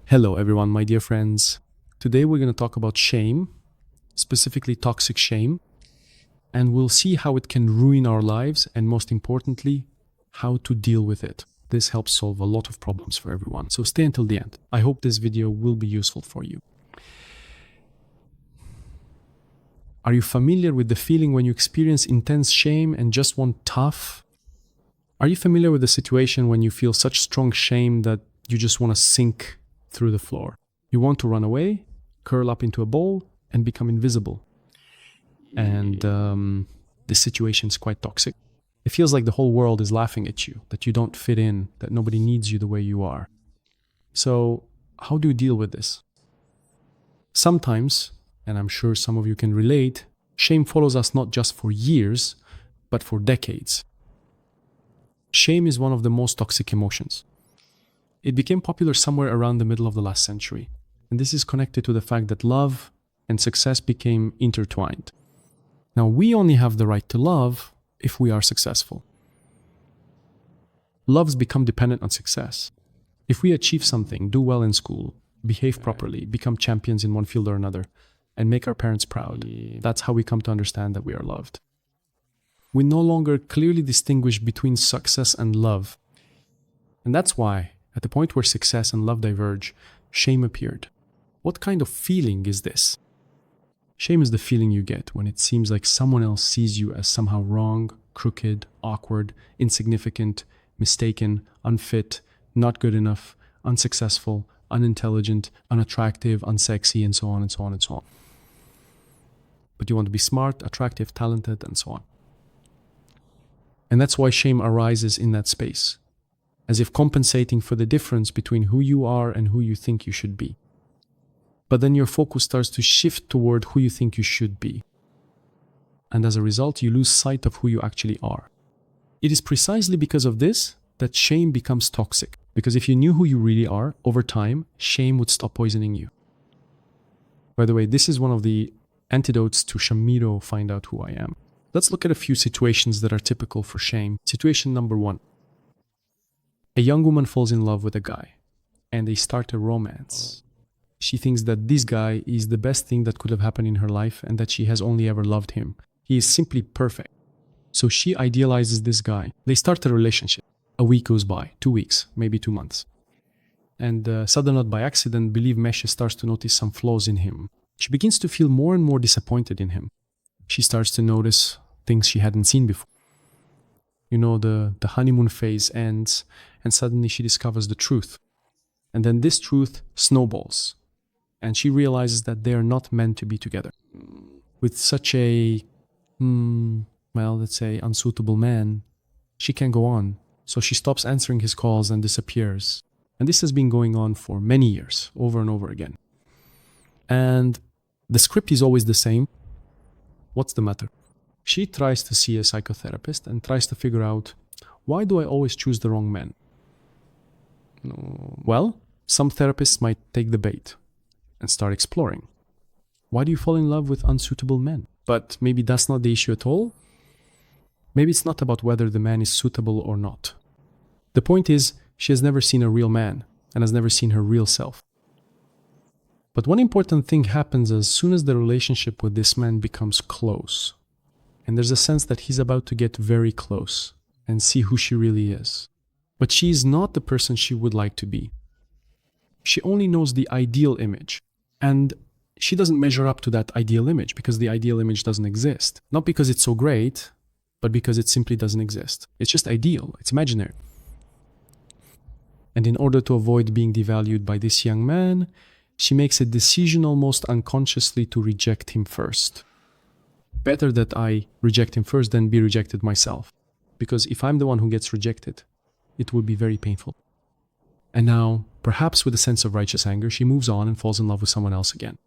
Hello everyone, my dear friends. Today we're going to talk about shame, specifically toxic shame, and we'll see how it can ruin our lives and most importantly, how to deal with it. This helps solve a lot of problems for everyone, so stay until the end. I hope this video will be useful for you. Are you familiar with the feeling when you experience intense shame and just want tough? Are you familiar with the situation when you feel such strong shame that you just want to sink through the floor? You want to run away, curl up into a ball, and become invisible. And this situation is quite toxic. It feels like the whole world is laughing at you, that you don't fit in, that nobody needs you the way you are. So how do you deal with this? Sometimes, and I'm sure some of you can relate, shame follows us not just for years, but for decades. Shame is one of the most toxic emotions. It became popular somewhere around the middle of the last century, and this is connected to the fact that love and success became intertwined. Now, we only have the right to love if we are successful. Love's become dependent on success. If we achieve something, do well in school, behave properly, become champions in one field or another, and make our parents proud, that's how we come to understand that we are loved. We no longer clearly distinguish between success and love. And that's why, at the point where success and love diverge, shame appeared. What kind of feeling is this? Shame is the feeling you get when it seems like someone else sees you as somehow wrong, crooked, awkward, insignificant, mistaken, unfit, not good enough, unsuccessful, unintelligent, unattractive, unsexy, and so on and so on and so on. But you want to be smart, attractive, talented, and so on. And that's why shame arises in that space, as if compensating for the difference between who you are and who you think you should be. But then your focus starts to shift toward who you think you should be. And as a result, you lose sight of who you actually are. It is precisely because of this that shame becomes toxic. Because if you knew who you really are, over time, shame would stop poisoning you. By the way, this is one of the antidotes to Shamiro, find out who I am. Let's look at a few situations that are typical for shame. Situation number 1. A young woman falls in love with a guy, and they start a romance. She thinks that this guy is the best thing that could have happened in her life and that she has only ever loved him. He is simply perfect. So she idealizes this guy. They start a relationship. A week goes by, 2 weeks, maybe 2 months. And suddenly, not by accident, believe me, she starts to notice some flaws in him. She begins to feel more and more disappointed in him. She starts to notice things she hadn't seen before. You know, the honeymoon phase ends, and suddenly she discovers the truth. And then this truth snowballs. And she realizes that they are not meant to be together. With such a, let's say, unsuitable man, she can't go on. So she stops answering his calls and disappears. And this has been going on for many years, over and over again. And the script is always the same. What's the matter? She tries to see a psychotherapist and tries to figure out, why do I always choose the wrong man? Well, some therapists might take the bait and start exploring. Why do you fall in love with unsuitable men? But maybe that's not the issue at all. Maybe it's not about whether the man is suitable or not. The point is, she has never seen a real man and has never seen her real self. But one important thing happens as soon as the relationship with this man becomes close. And there's a sense that he's about to get very close and see who she really is. But she is not the person she would like to be. She only knows the ideal image. And she doesn't measure up to that ideal image because the ideal image doesn't exist. Not because it's so great, but because it simply doesn't exist. It's just ideal. It's imaginary. And in order to avoid being devalued by this young man, she makes a decision almost unconsciously to reject him first. Better that I reject him first than be rejected myself. Because if I'm the one who gets rejected, it would be very painful. And now, perhaps with a sense of righteous anger, she moves on and falls in love with someone else again.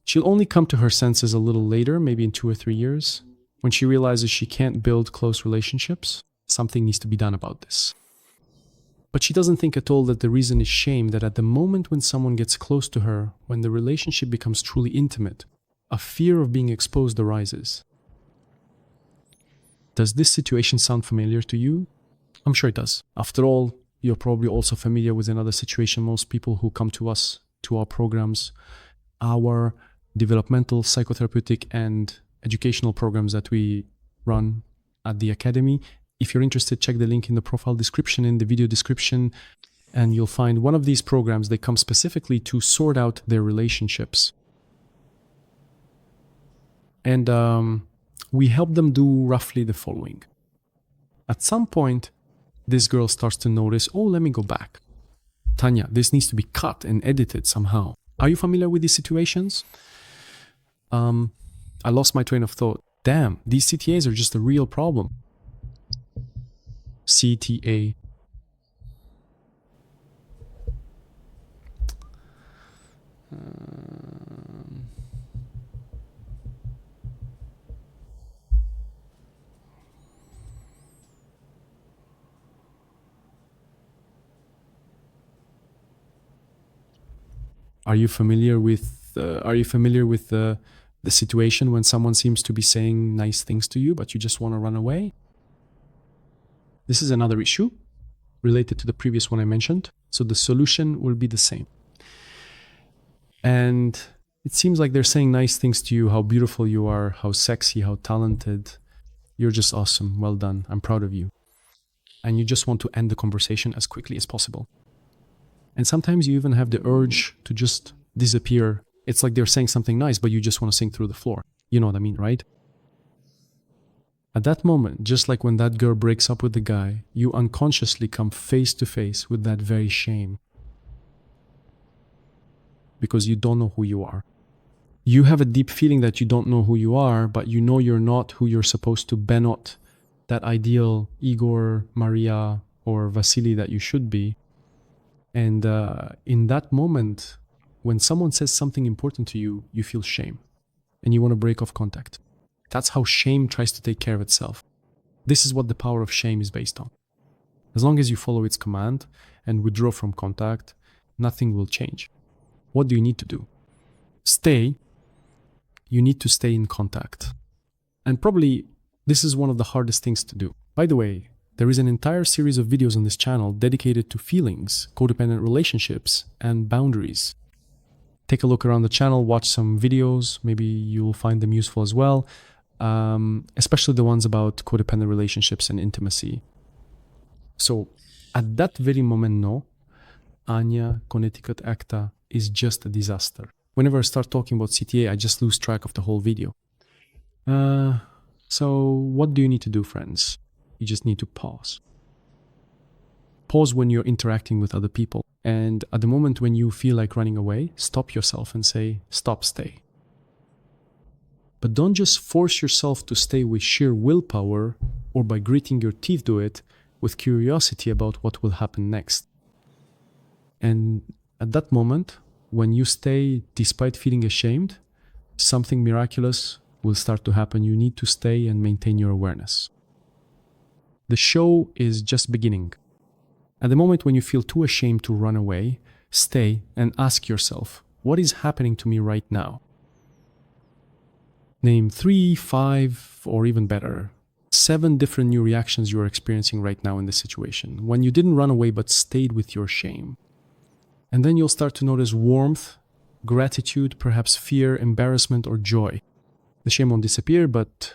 She'll only come to her senses a little later, maybe in 2 or 3 years, when she realizes she can't build close relationships. Something needs to be done about this. But she doesn't think at all that the reason is shame, that at the moment when someone gets close to her, when the relationship becomes truly intimate, a fear of being exposed arises. Does this situation sound familiar to you? I'm sure it does. After all, You're probably also familiar with another situation. Most people who come to us, to our programs, our developmental, psychotherapeutic, and educational programs that we run at the Academy. If you're interested, check the link in the profile description, in the video description, and you'll find one of these programs. They come specifically to sort out their relationships. And we help them do roughly the following. At some point, this girl starts to notice, oh, let me go back. Tanya, this needs to be cut and edited somehow. Are you familiar with these situations? I lost my train of thought. Damn, these CTAs are just a real problem. CTA. Are you familiar with the situation when someone seems to be saying nice things to you, but you just want to run away? This is another issue related to the previous one I mentioned. So the solution will be the same. And it seems like they're saying nice things to you, how beautiful you are, how sexy, how talented. You're just awesome. Well done. I'm proud of you. And you just want to end the conversation as quickly as possible. And sometimes you even have the urge to just disappear. It's like they're saying something nice, but you just want to sink through the floor. You know what I mean, right? At that moment, just like when that girl breaks up with the guy, you unconsciously come face to face with that very shame. Because you don't know who you are. You have a deep feeling that you don't know who you are, but you know you're not who you're supposed to be, not that ideal Igor, Maria, or Vasily that you should be. And in that moment, when someone says something important to you, you feel shame and you want to break off contact. That's how shame tries to take care of itself. This is what the power of shame is based on. As long as you follow its command and withdraw from contact, nothing will change. What do you need to do? Stay. You need to stay in contact. And probably this is one of the hardest things to do. By the way, there is an entire series of videos on this channel dedicated to feelings, codependent relationships, and boundaries. Take a look around the channel, watch some videos, maybe you'll find them useful as well, especially the ones about codependent relationships and intimacy. So, at that very moment, no, Anya, Connecticut Acta is just a disaster. Whenever I start talking about CTA, I just lose track of the whole video. So, what do you need to do, friends? You just need to pause. Pause when you're interacting with other people. And at the moment when you feel like running away, stop yourself and say, stop, stay. But don't just force yourself to stay with sheer willpower or by gritting your teeth to it with curiosity about what will happen next. And at that moment, when you stay despite feeling ashamed, something miraculous will start to happen. You need to stay and maintain your awareness. The show is just beginning. At the moment when you feel too ashamed to run away, stay and ask yourself, what is happening to me right now? Name 3, 5, or even better, 7 different new reactions you are experiencing right now in this situation, when you didn't run away but stayed with your shame. And then you'll start to notice warmth, gratitude, perhaps fear, embarrassment, or joy. The shame won't disappear, but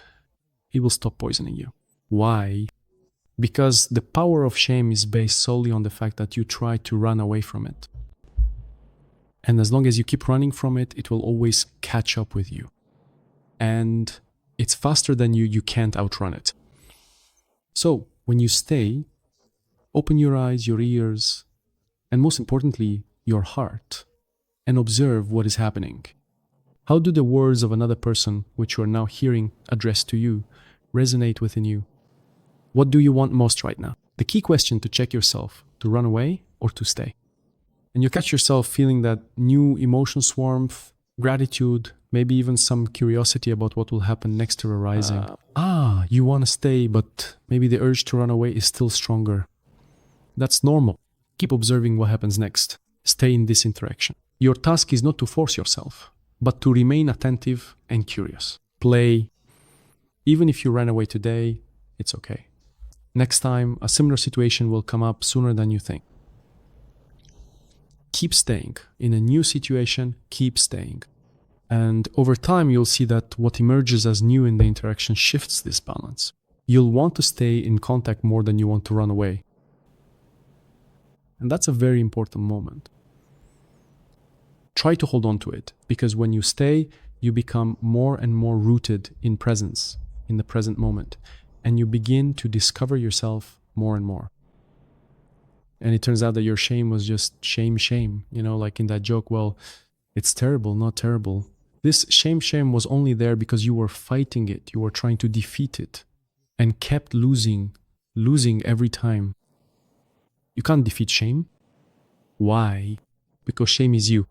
it will stop poisoning you. Why? Because the power of shame is based solely on the fact that you try to run away from it. And as long as you keep running from it, it will always catch up with you. And it's faster than you can't outrun it. So when you stay, open your eyes, your ears, and most importantly, your heart, and observe what is happening. How do the words of another person, which you are now hearing addressed to you, resonate within you? What do you want most right now? The key question to check yourself, to run away or to stay. And you catch yourself feeling that new emotion warmth, gratitude, maybe even some curiosity about what will happen next to arising. You want to stay, but maybe the urge to run away is still stronger. That's normal. Keep observing what happens next. Stay in this interaction. Your task is not to force yourself, but to remain attentive and curious. Play. Even if you ran away today, it's okay. Next time, a similar situation will come up sooner than you think. Keep staying. In a new situation, keep staying. And over time, you'll see that what emerges as new in the interaction shifts this balance. You'll want to stay in contact more than you want to run away. And that's a very important moment. Try to hold on to it, because when you stay, you become more and more rooted in presence, in the present moment, and you begin to discover yourself more and more. And it turns out that your shame was just shame, like in that joke, well, it's terrible, not terrible. This shame was only there because you were fighting it, you were trying to defeat it, and kept losing every time. You can't defeat shame. Why? Because shame is you.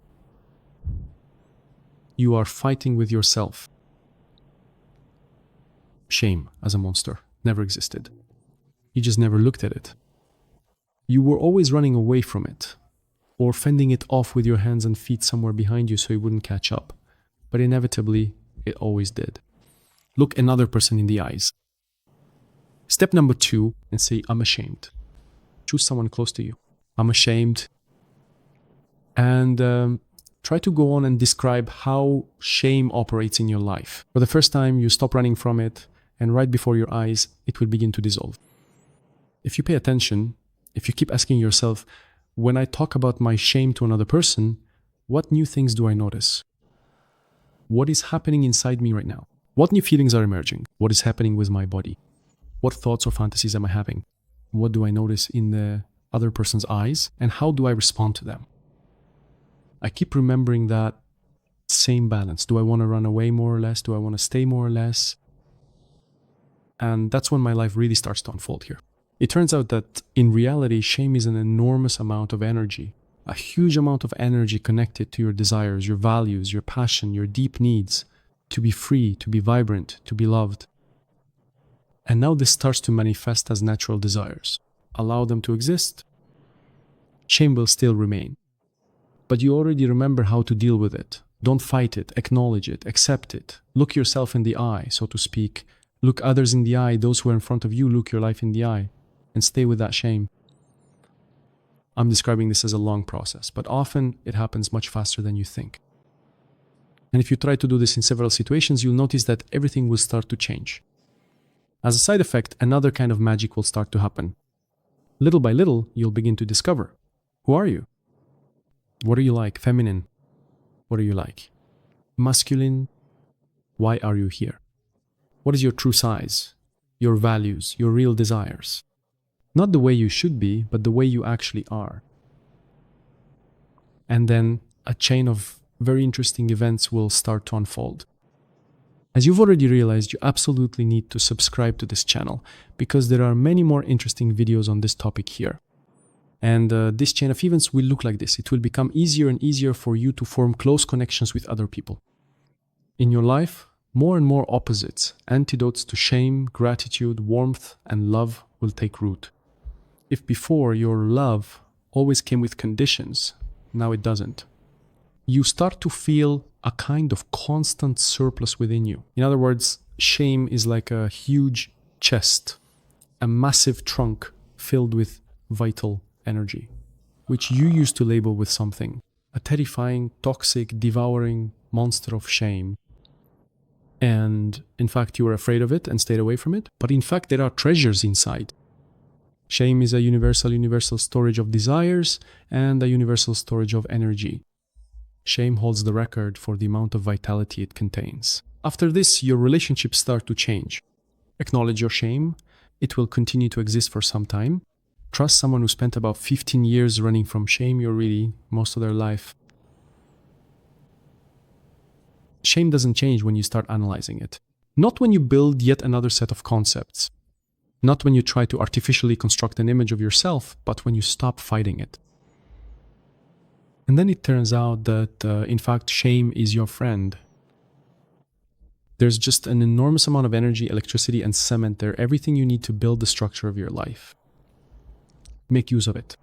You are fighting with yourself. Shame, as a monster, never existed. You just never looked at it. You were always running away from it, or fending it off with your hands and feet somewhere behind you so it wouldn't catch up. But inevitably, it always did. Look another person in the eyes. Step number 2, and say, I'm ashamed. Choose someone close to you. I'm ashamed. And try to go on and describe how shame operates in your life. For the first time, you stop running from it, and right before your eyes, it will begin to dissolve. If you pay attention, if you keep asking yourself, when I talk about my shame to another person, what new things do I notice? What is happening inside me right now? What new feelings are emerging? What is happening with my body? What thoughts or fantasies am I having? What do I notice in the other person's eyes? And how do I respond to them? I keep remembering that same balance. Do I want to run away more or less? Do I want to stay more or less? And that's when my life really starts to unfold here. It turns out that in reality, shame is an enormous amount of energy, a huge amount of energy connected to your desires, your values, your passion, your deep needs to be free, to be vibrant, to be loved. And now this starts to manifest as natural desires. Allow them to exist. Shame will still remain. But you already remember how to deal with it. Don't fight it, acknowledge it, accept it. Look yourself in the eye, so to speak. Look others in the eye, those who are in front of you, look your life in the eye. And stay with that shame. I'm describing this as a long process, but often it happens much faster than you think. And if you try to do this in several situations, you'll notice that everything will start to change. As a side effect, another kind of magic will start to happen. Little by little, you'll begin to discover, who are you? What are you like? Feminine? What are you like? Masculine? Why are you here? What is your true size? Your values, your real desires? Not the way you should be, but the way you actually are. And then a chain of very interesting events will start to unfold. As you've already realized, you absolutely need to subscribe to this channel because there are many more interesting videos on this topic here. And this chain of events will look like this. It will become easier and easier for you to form close connections with other people. In your life, more and more opposites, antidotes to shame, gratitude, warmth, and love will take root. If before your love always came with conditions, now it doesn't. You start to feel a kind of constant surplus within you. In other words, shame is like a huge chest, a massive trunk filled with vital energy, which you used to label with something, a terrifying, toxic, devouring monster of shame. And in fact, you were afraid of it and stayed away from it. But in fact, there are treasures inside. Shame is a universal storage of desires and a universal storage of energy. Shame holds the record for the amount of vitality it contains. After this, your relationships start to change. Acknowledge your shame. It will continue to exist for some time. Trust someone who spent about 15 years running from shame, you're really most of their life. Shame doesn't change when you start analyzing it. Not when you build yet another set of concepts. Not when you try to artificially construct an image of yourself, but when you stop fighting it. And then it turns out that, in fact, shame is your friend. There's just an enormous amount of energy, electricity, and cement there, everything you need to build the structure of your life. Make use of it.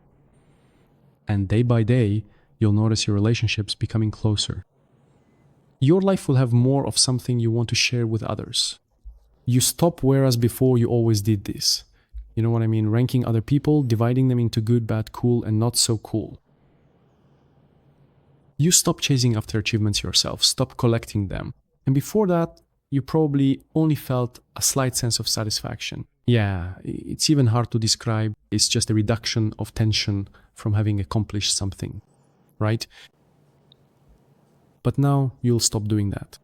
And day by day, you'll notice your relationships becoming closer. Your life will have more of something you want to share with others. You stop whereas before you always did this. You know what I mean? Ranking other people, dividing them into good, bad, cool, and not so cool. You stop chasing after achievements yourself, stop collecting them. And before that, you probably only felt a slight sense of satisfaction. Yeah, it's even hard to describe. It's just a reduction of tension from having accomplished something, right? But now you'll stop doing that.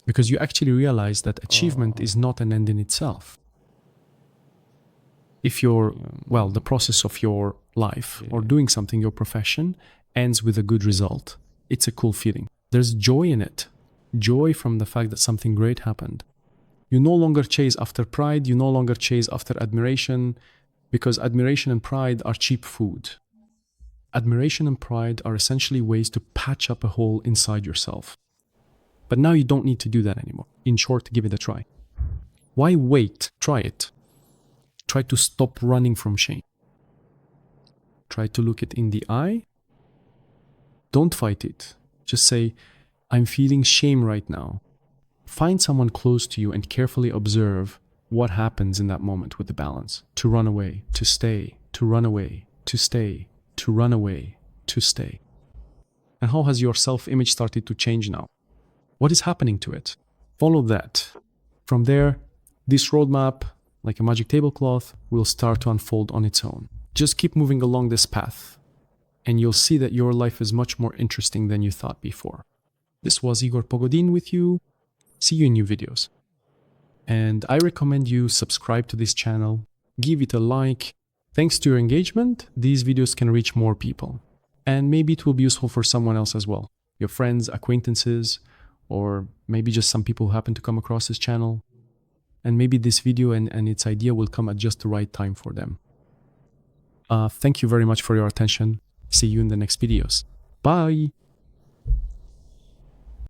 Because you actually realize that achievement is not an end in itself. If the process of your life or doing something, your profession, ends with a good result, it's a cool feeling. There's joy in it. Joy from the fact that something great happened. You no longer chase after pride, you no longer chase after admiration, because admiration and pride are cheap food. Admiration and pride are essentially ways to patch up a hole inside yourself. But now you don't need to do that anymore. In short, give it a try. Why wait? Try it. Try to stop running from shame. Try to look it in the eye. Don't fight it. Just say, I'm feeling shame right now. Find someone close to you and carefully observe what happens in that moment with the balance. To run away, to stay, to run away, to stay, to run away, to stay. And how has your self-image started to change now? What is happening to it? Follow that. From there, this roadmap, like a magic tablecloth, will start to unfold on its own. Just keep moving along this path, and you'll see that your life is much more interesting than you thought before. This was Igor Pogodin with you. See you in new videos. And I recommend you subscribe to this channel, give it a like. Thanks to your engagement, these videos can reach more people. And maybe it will be useful for someone else as well. Your friends, acquaintances, or maybe just some people who happen to come across this channel. And maybe this video and its idea will come at just the right time for them. Thank you very much for your attention. See you in the next videos. Bye!